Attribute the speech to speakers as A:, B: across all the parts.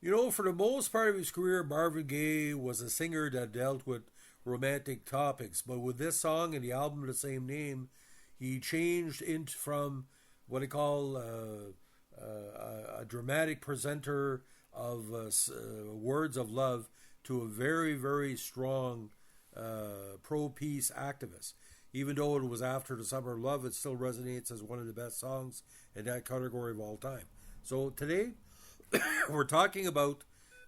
A: You know, for the most part of his career, Marvin Gaye was a singer that dealt with romantic topics. But with this song and the album of the same name, he changed into from what I call a dramatic presenter of words of love to a very, very strong pro peace activist. Even though it was after the Summer of Love, it still resonates as one of the best songs in that category of all time. So today, we're talking about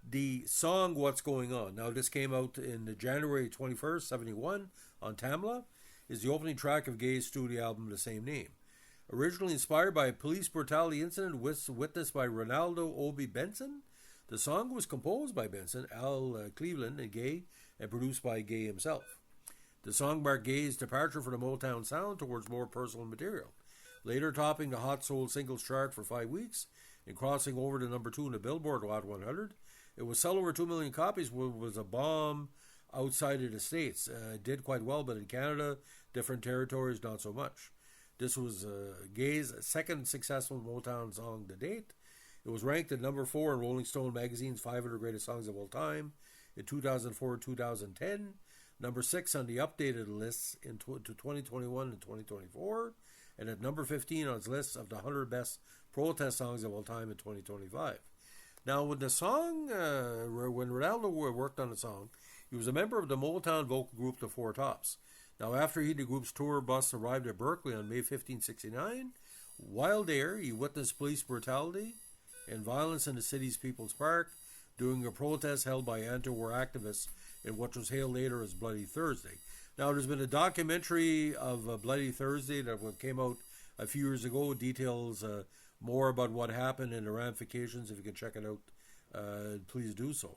A: the song What's Going On. Now, this came out in January 21st, 71 on Tamla. Is the opening track of Gaye's studio album of the same name. Originally inspired by a police brutality incident witnessed by Ronaldo Obi Benson, the song was composed by Benson, Al Cleveland, and Gaye, and produced by Gaye himself. The song marked Gaye's departure from the Motown sound towards more personal material, later topping the Hot Soul singles chart for 5 weeks and crossing over to number 2 in the Billboard Hot 100. It was sold over 2 million copies, was a bomb outside of the States. It did quite well, but in Canada, different territories, not so much. This was Gaye's second successful Motown song to date. It was ranked at number 4 in Rolling Stone magazine's 500 greatest songs of all time in 2004 and 2010, number 6 on the updated lists in 2021 and 2024, and at number 15 on its list of the 100 best protest songs of all time in 2025. Now, when when Ronaldo worked on the song, he was a member of the Motown vocal group The Four Tops. Now, after the group's tour bus arrived at Berkeley on May 15, 1969, while there, he witnessed police brutality and violence in the city's People's Park during a protest held by anti-war activists in what was hailed later as Bloody Thursday. Now, there's been a documentary of Bloody Thursday that came out a few years ago, details more about what happened and the ramifications. If you can check it out, please do so.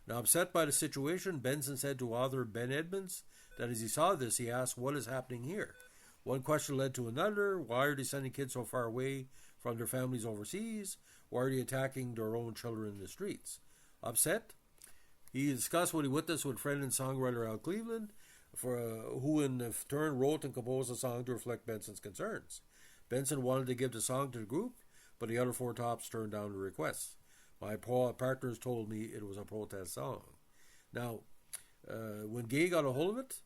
A: Now, upset by the situation, Benson said to author Ben Edmonds that as he saw this, he asked, "What is happening here?" One question led to another. Why are they sending kids so far away from their families overseas? Why are they attacking their own children in the streets? Upset, he discussed what he witnessed with friend and songwriter Al Cleveland, who in turn wrote and composed a song to reflect Benson's concerns. Benson wanted to give the song to the group, but the other Four Tops turned down the request. My partners told me it was a protest song. Now, when Gaye got a hold of it,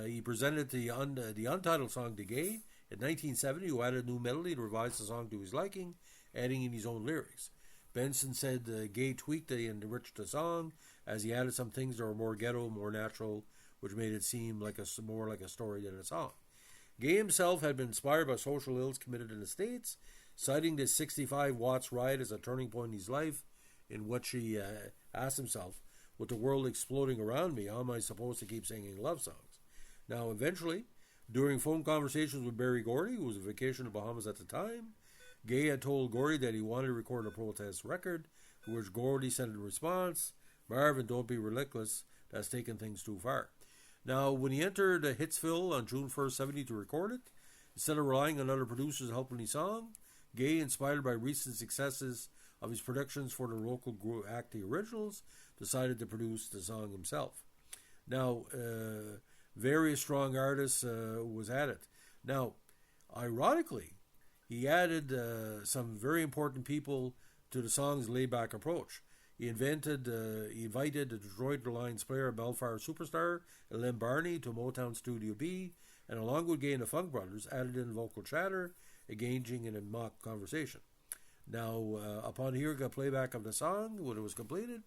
A: he presented the untitled song to Gaye in 1970, who added a new melody to revise the song to his liking, adding in his own lyrics. Benson said Gaye tweaked and enriched the song as he added some things that were more ghetto, more natural, which made it seem more like a story than a song. Gaye himself had been inspired by social ills committed in the States, citing the 65 Watts riot as a turning point in his life, in which he asked himself, with the world exploding around me, how am I supposed to keep singing love songs? Now, eventually, during phone conversations with Berry Gordy, who was on vacation in the Bahamas at the time, Gaye had told Gordy that he wanted to record a protest record, to which Gordy said in response, "Marvin, don't be ridiculous, that's taking things too far." Now, when he entered Hitsville on June 1st, 1970 to record it, instead of relying on other producers to help with the song, Gaye, inspired by recent successes of his productions for the local group act The Originals, decided to produce the song himself. Now, various strong artists was at it. Now, ironically, he added some very important people to the song's laid-back approach. He invited the Detroit Lions player and Belfast superstar Ellen Barney to Motown Studio B, and along with Gaye and the Funk Brothers, added in vocal chatter, engaging in a mock conversation. Now, upon hearing a playback of the song, when it was completed,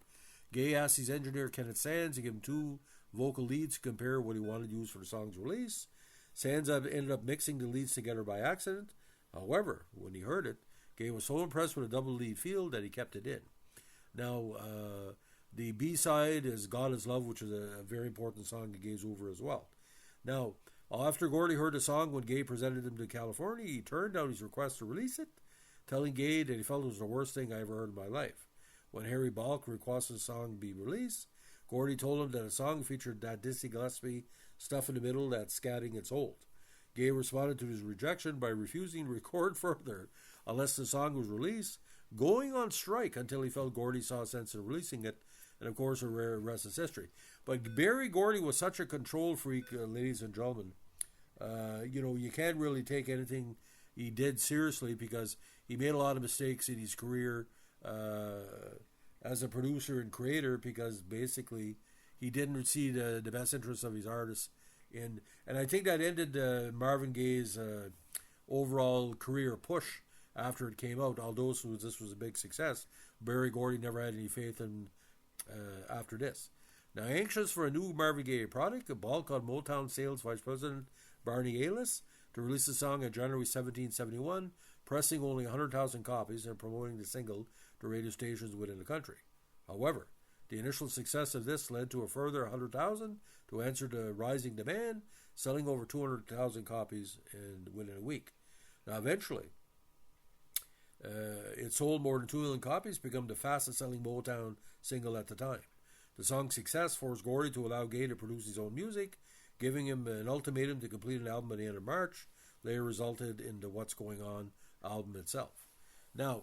A: Gaye asked his engineer Kenneth Sands to give him 2 vocal leads to compare what he wanted to use for the song's release. Sands ended up mixing the leads together by accident. However, when he heard it, Gaye was so impressed with the double lead feel that he kept it in. Now, the B-side is God is Love, which is a very important song in Gaye's over as well. Now, after Gordy heard the song when Gaye presented him to California, he turned down his request to release it, telling Gaye that he felt it was the worst thing I ever heard in my life. When Harry Balk requested the song be released, Gordy told him that the song featured that Dizzy Gillespie stuff in the middle that's scatting its old. Gaye responded to his rejection by refusing to record further unless the song was released, going on strike until he felt Gordy saw sense in releasing it, and of course the rest is history. But Berry Gordy was such a control freak, ladies and gentlemen. You can't really take anything he did seriously because he made a lot of mistakes in his career as as a producer and creator because basically he didn't see the best interests of his artists in, and I think that ended Marvin Gaye's overall career push after it came out. Although this was a big success, Berry Gordy never had any faith in after this. Now, anxious for a new Marvin Gaye product, Ball called Motown sales vice president Barney Ailes to release the song on January 1771, pressing only 100,000 copies and promoting the single to radio stations within the country. However, the initial success of this led to a further 100,000 to answer the rising demand, selling over 200,000 copies within a week. Now, eventually, it sold more than 2 million copies, become the fastest-selling Motown single at the time. The song's success forced Gordy to allow Gaye to produce his own music, giving him an ultimatum to complete an album by the end of March. Later resulted in the What's Going On album itself. Now,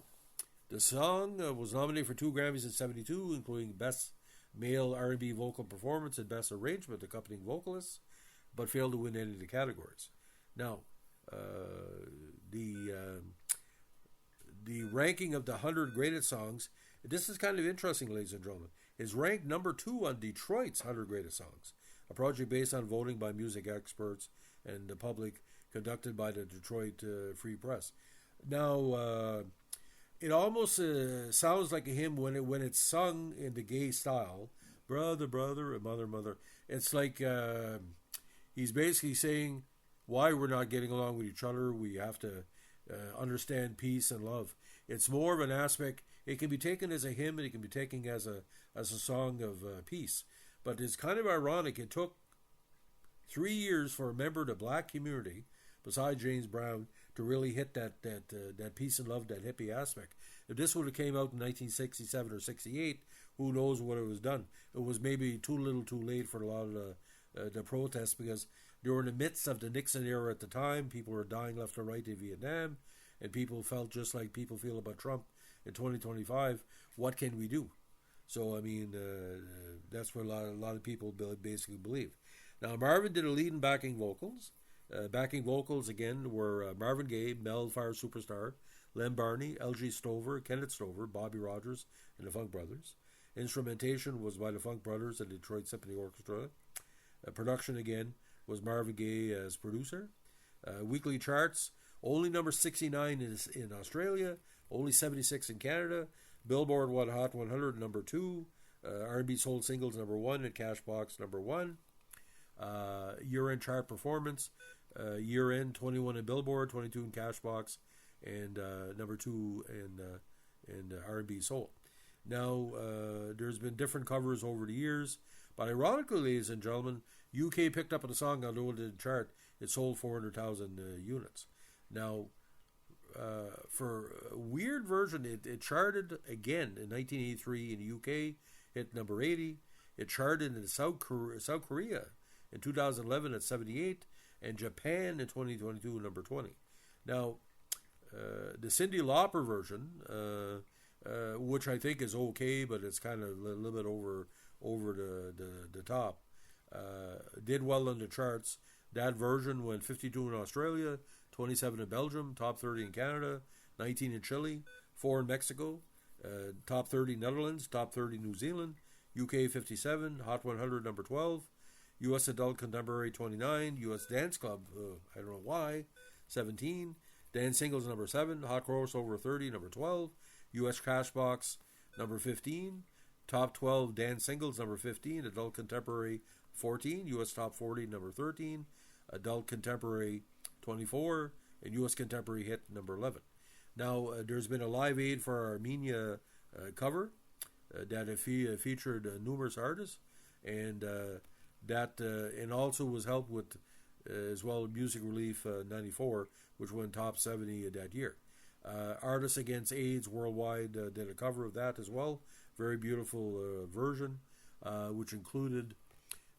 A: the song was nominated for 2 Grammys in '72, including Best Male R&B Vocal Performance and Best Arrangement accompanying vocalists, but failed to win any of the categories. Now, the ranking of the 100 greatest songs, this is kind of interesting, ladies and gentlemen, is ranked number 2 on Detroit's 100 greatest songs, a project based on voting by music experts and the public conducted by the Detroit Free Press. Now, it almost sounds like a hymn when it's sung in the Gaye style, brother, brother, and mother, mother. It's like he's basically saying why we're not getting along with each other. We have to understand peace and love. It's more of an aspect. It can be taken as a hymn and it can be taken as a song of peace. But it's kind of ironic. It took 3 years for a member of the black community, besides James Brown, to really hit that peace and love, that hippie aspect. If this would have came out in 1967 or 68, who knows what it was done. It was maybe too little too late for a lot of the protests, because they were in the midst of the Nixon era at the time. People were dying left and right in Vietnam, and people felt just like people feel about Trump in 2025. What can we do? So, I mean, that's what a lot of people basically believe. Now, Marvin did a lead and backing vocals. Backing vocals, again, were Marvin Gaye, Mel Fire Superstar, Lem Barney, L.G. Stover, Kenneth Stover, Bobby Rogers, and the Funk Brothers. Instrumentation was by the Funk Brothers and Detroit Symphony Orchestra. Production, again, was Marvin Gaye as producer. Weekly charts, only number 69 in Australia, only 76 in Canada. Billboard Hot 100, number 2. R&B Soul Singles, number 1, and Cashbox, number 1. Year-end chart performance, year-end 21 in Billboard, 22 in Cashbox, and number 2 in R&B Soul. Now, there's been different covers over the years, but ironically, ladies and gentlemen, UK picked up on the song, although it didn't chart. It sold 400,000 units. Now, for a weird version, it charted again in 1983 in the UK, hit number 80. It charted in South Korea in 2011 at 78, and Japan in 2022 number 20. Now, the Cyndi Lauper version, which I think is okay, but it's kind of a little bit over the top, did well on the charts. That version went 52 in Australia, 27 in Belgium, top 30 in Canada, 19 in Chile, 4 in Mexico, top 30 Netherlands, top 30 New Zealand, UK 57, Hot 100 number 12, US Adult Contemporary 29, US Dance Club, I don't know why, 17, Dance Singles number 7, Hot Crossover 30 number 12, US Cashbox number 15, Top 12 Dance Singles number 15, Adult Contemporary 14, US Top 40 number 13, Adult Contemporary 24, and US Contemporary Hit number 11. Now, there's been a Live Aid for Armenia cover that featured numerous artists, and and also was helped with as well Music Relief 94, which went top 70 that year. Artists Against AIDS Worldwide did a cover of that as well. Very beautiful version, which included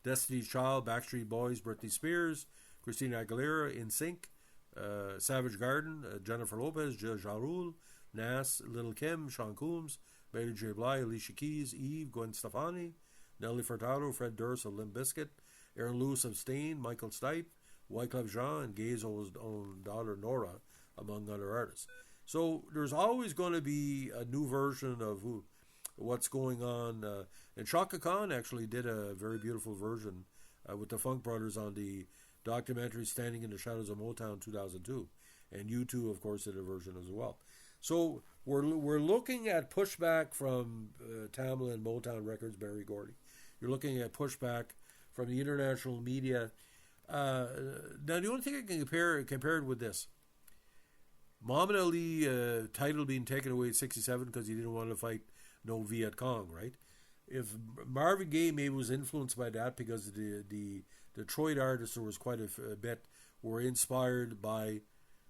A: Destiny's Child, Backstreet Boys, Britney Spears, Christina Aguilera, NSYNC, Savage Garden, Jennifer Lopez, Ja Rule, Nas, Lil' Kim, Sean Combs, Mary J. Blige, Alicia Keys, Eve, Gwen Stefani, Nelly Furtado, Fred Durst of Limp Bizkit, Aaron Lewis of Stain, Michael Stipe, Wyclef Jean, and Gaye's own daughter Nora, among other artists. So there's always going to be a new version of what's going on. And Shaka Khan actually did a very beautiful version with the Funk Brothers on the documentary Standing in the Shadows of Motown 2002. And U2, of course, did a version as well. So we're looking at Pushback from Tamla and Motown Records, Berry Gordy. You're looking at Pushback from the international media. Now, the only thing I can compare it with this. Muhammad Ali title being taken away at 67 because he didn't want to fight no Viet Cong, right? If Marvin Gaye maybe was influenced by that because the Detroit artists, there was quite a bit, were inspired by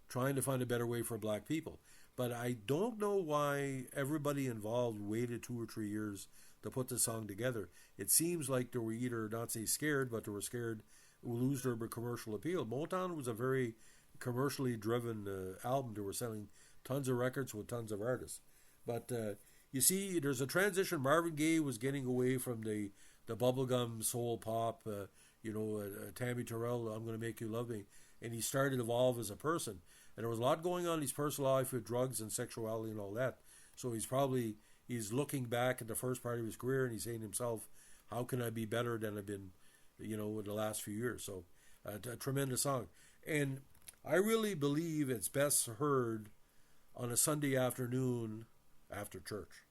A: trying to find a better way for black people. But I don't know why everybody involved waited 2 or 3 years to put the song together. It seems like they were either, not say scared, but they were scared it would lose their commercial appeal. Motown was a very commercially driven album. They were selling tons of records with tons of artists. But you see, there's a transition. Marvin Gaye was getting away from the bubblegum soul pop, Tammy Terrell, I'm Gonna Make You Love Me. And he started to evolve as a person. And there was a lot going on in his personal life with drugs and sexuality and all that. So he's looking back at the first part of his career and he's saying to himself, how can I be better than I've been, in the last few years? So a tremendous song. And I really believe it's best heard on a Sunday afternoon after church.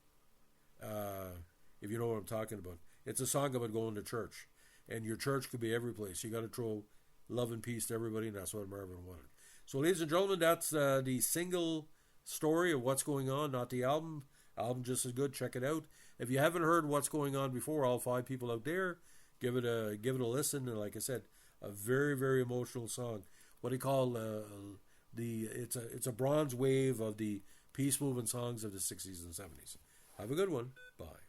A: If you know what I'm talking about. It's a song about going to church. And your church could be every place. You got to throw love and peace to everybody, and that's what Marvin wanted. So, ladies and gentlemen, that's the single story of what's going on, not the album. Album just as good. Check it out. If you haven't heard what's going on before, all 5 people out there, give it a listen. And like I said, a very, very emotional song. What do you call it's a bronze wave of the peace movement songs of the 60s and 70s. Have a good one. Bye.